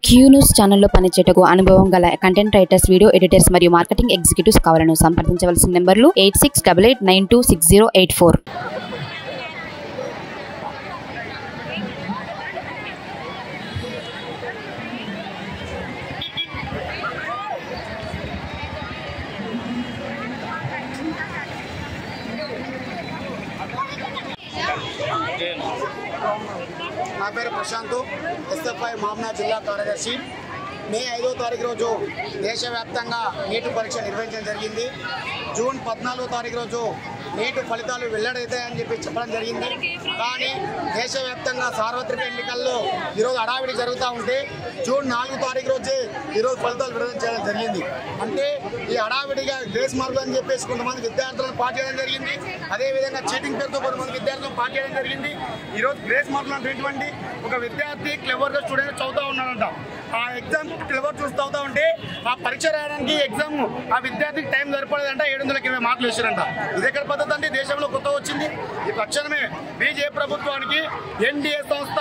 Q news ఛానల్లో పనిచేయటకు అనుభవం గల కంటెంట్ రైటర్స్, వీడియో ఎడిటర్స్ మరియు మార్కెటింగ్ ఎగ్జిక్యూటివ్స్ కావాలను సంప్రదించవలసిన నెంబర్లు 8688926084. నా పేరు ప్రశాంత్, ఎస్ఎఫ్ఐ మామ్నా జిల్లా కార్యదర్శి. మే 5వ తారీఖు రోజు దేశవ్యాప్తంగా నీట్ పరీక్ష నిర్వహించడం జరిగింది. జూన్ 14వ తారీఖు రోజు నీట్ ఫలితాలు వెల్లడవుతాయని చెప్పడం జరిగింది. కానీ దేశవ్యాప్తంగా సార్వత్రిక ఎన్నికల్లో ఈరోజు హడావిడి జరుగుతూ ఉంటే జూన్ 4వ తారీఖు రోజే ఈరోజు ఫలితాలు విడుదల చేయడం జరిగింది. అంటే ఈ హడావిడిగా గ్రేస్ మార్కులు అని చెప్పేసి కొంతమంది విద్యార్థులను పాస్ చేయడం జరిగింది. అదేవిధంగా చీటింగ్ పేరుతో కొంతమంది విద్యార్థులను పాస్ చేయడం జరిగింది. ఈరోజు గ్రేస్ మార్కులు అనేటువంటి ఒక విద్యార్థి క్లెవర్గా స్టూడెంట్ చదువుతూ ఉన్నాడంట. ఆ ఎగ్జామ్ క్లెవర్ చూస్తూ ఉంటే ఆ పరీక్ష రాయడానికి ఎగ్జామ్ ఆ విద్యార్థికి టైం సరిపడదంట. 720 మార్కులు వేసారంట. ఇది ఎక్కడ పద్ధతి అంటే దేశంలో కొత్త వచ్చింది. ఈ తక్షణమే బీజేపీ ప్రభుత్వానికి ఎన్టీఏ సంస్థ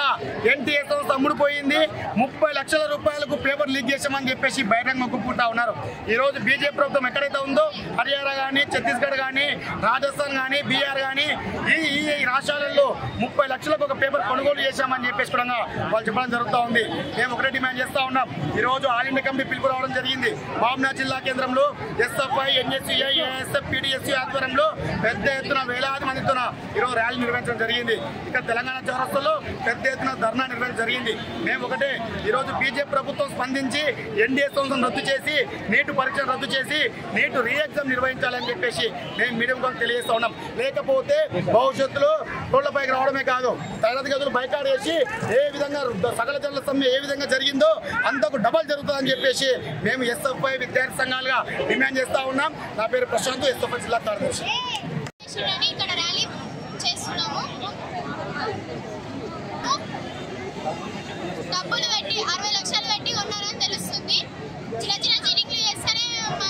అమ్ముడుపోయింది. 30 లక్షల రూపాయలకు పేపర్ లీక్ చేసామని చెప్పేసి బహిరంగ ఒప్పుకుంటా ఉన్నారు. ఈరోజు బీజేపీ ప్రభుత్వం ఎక్కడైతే ఉందో హర్యానా కానీ, ఛత్తీస్గఢ్ కానీ, రాజస్థాన్ కానీ, బీహార్ కానీ ఈ రాష్ట్రాలలో 30 లక్షలకు ఒక పేపర్ కొనుగోలు చేశామని చెప్పేసి కూడా వాళ్ళు చెప్పడం జరుగుతూ ఉంది. మేము ఒకటే డిమాండ్ చేస్తూ ఉన్నాం. ఈరోజు ఆల్ ఇండియా కమిటీ పిలుపు రావడం జరిగింది. మామ్నా జిల్లా కేంద్రంలో ఎస్ఎఫ్ఐ, ఎన్ఎస్యుఐ, ఏఎస్ఎఫ్, పీడీఎస్యూ ఆధ్వర్యంలో పెద్ద ఎత్తున వేలాది మందితో ఈరోజు ర్యాలీ నిర్వహించడం జరిగింది. ఇక్కడ తెలంగాణ చౌరస్తాలో పెద్ద ఎత్తున ధర్నా నిర్వహించడం జరిగింది. మేము ఒకటే ఈరోజు బీజేపీ ప్రభుత్వం స్పందించి ఎన్డీఏ సంస్థను రద్దు చేసి నీట్ పరీక్షను రద్దు చేసి నీట్ రీ ఎగ్జామ్ నిర్వహించాలని చెప్పేసి మేము మీడియం కోసం తెలియజేస్తూ ఉన్నాం. లేకపోతే భవిష్యత్తులో రోడ్లపైకి రావడమే కాదు, తరగతి గదులు బైకాట్ చేసి ఏ విధంగా సకల జనుల సమ్మె ఏ విధంగా జరిగిందో అంతకు డబల్ జరుగుతుందని చెప్పేసి మేము ఎస్ఎఫ్ఐ విద్యార్థి సంఘాలుగా డిమాండ్ చేస్తూ ఉన్నాం. నా పేరు ప్రశాంత్, ఎస్ఎఫ్ఐ జిల్లా కార్యదర్శి. డబ్బులు పెట్టి 60 లక్షలు పెట్టి ఉన్నారని తెలుస్తుంది. చిన్న చిన్న చీటింగ్లు చేస్తేనే మా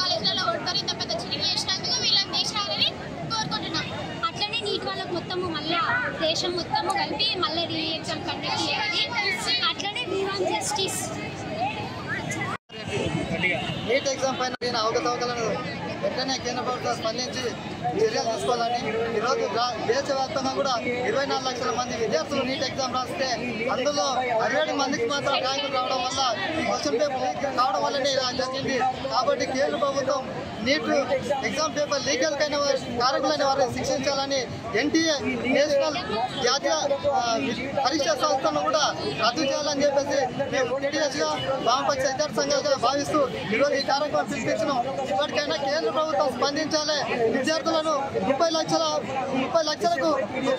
కాలేజీలలో ఉంటారు. ఇంత పెద్ద చీటింగ్ చేసినందుకు వీళ్ళని తీసేయాలని కోరుకుంటున్నాం. అట్లనే నీట్ వాళ్ళకు మొత్తము మళ్ళీ దేశం మొత్తము కలిపి మళ్ళీ రీ ఎగ్జామ్ కండక్ట్ చేయాలి. అట్లనే we want justice. NEET exam పైన అవకతవకలను వెంటనే కేంద్ర ప్రభుత్వం స్పందించి చర్యలు తీసుకోవాలని ఈరోజు దేశవ్యాప్తంగా కూడా 24 లక్షల మంది విద్యార్థులు నీట్ ఎగ్జామ్ రాస్తే అందులో 67 మందికి మాత్రం ర్యాంకులు రావడం వల్ల ఈ క్వశ్చన్ పేపర్ లీక్ కావడం వల్లనే ఇలా జరిగింది. కాబట్టి కేంద్ర ప్రభుత్వం నీట్ ఎగ్జామ్ పేపర్ లీగల్కైన కారకులైన వారిని శిక్షించాలని ఎన్టీఏ నేషనల్ జాతీయ పరీక్షా సంస్థను కూడా రద్దు చేయాలని చెప్పేసి మేము టీడీఎస్గా వామపక్ష విద్యార్థి సంఘాలుగా భావిస్తూ ఈరోజు ఈ కార్యక్రమం పిలిపించినాం. ఇప్పటికైనా కేంద్ర ప్రభుత్వం స్పందించాలి. విద్యార్థులను 30 లక్షలకు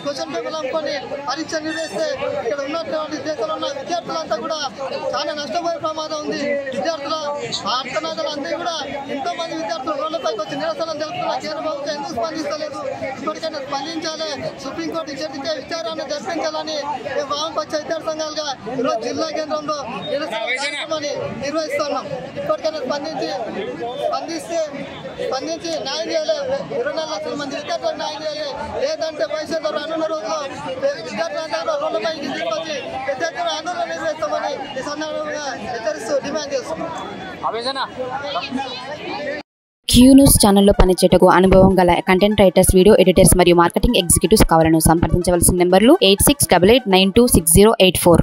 క్వశ్చన్ పేపర్లు అమ్ముకొని పరీక్ష నిర్వహిస్తే ఇక్కడ ఉన్నటువంటి దేశంలో ఉన్న విద్యార్థులంతా కూడా చాలా నష్టపోయే ప్రమాదం ఉంది. విద్యార్థుల ఆర్తనాదాలు అంతా కూడా ఎంతో మంది విద్యార్థులు రోడ్లపైకి వచ్చి నిరసన తెలుపుతున్న కేంద్ర ప్రభుత్వం ఎందుకు స్పందిస్తలేదు? ఇప్పటికైనా స్పందించాలి. సుప్రీంకోర్టు ఇచ్చే విచారాన్ని జరిపించాలని వామపక్ష విద్యార్థి సంఘాలుగా ఈరోజు జిల్లా కేంద్రంలో నిరసన కార్యక్రమాన్ని నిర్వహిస్తున్నాం. ఇప్పటికైనా స్పందించి న్యాయం చేయాలి. 24 లక్షల మంది విద్యార్థులకు న్యాయం చేయాలి. లేదంటే భవిష్యత్తు రానున్న రోజుల్లో విద్యార్థులందరూ రోడ్లపైకి తీసుకొచ్చి విద్యార్థులు ఆందోళన నిర్వహిస్తామని ఈ సందర్భంగా హెచ్చరిస్తూ డిమాండ్ చేస్తున్నాం. క్యూ న్యూస్ ఛానల్లో పనిచేయటకు అనుభవం గల కంటెంట్ రైటర్స్, వీడియో ఎడిటర్స్ మరియు మార్కెటింగ్ ఎగ్జిక్యూటివ్స్ కావాలను సంప్రదించవలసిన నెంబర్లు 8688926084.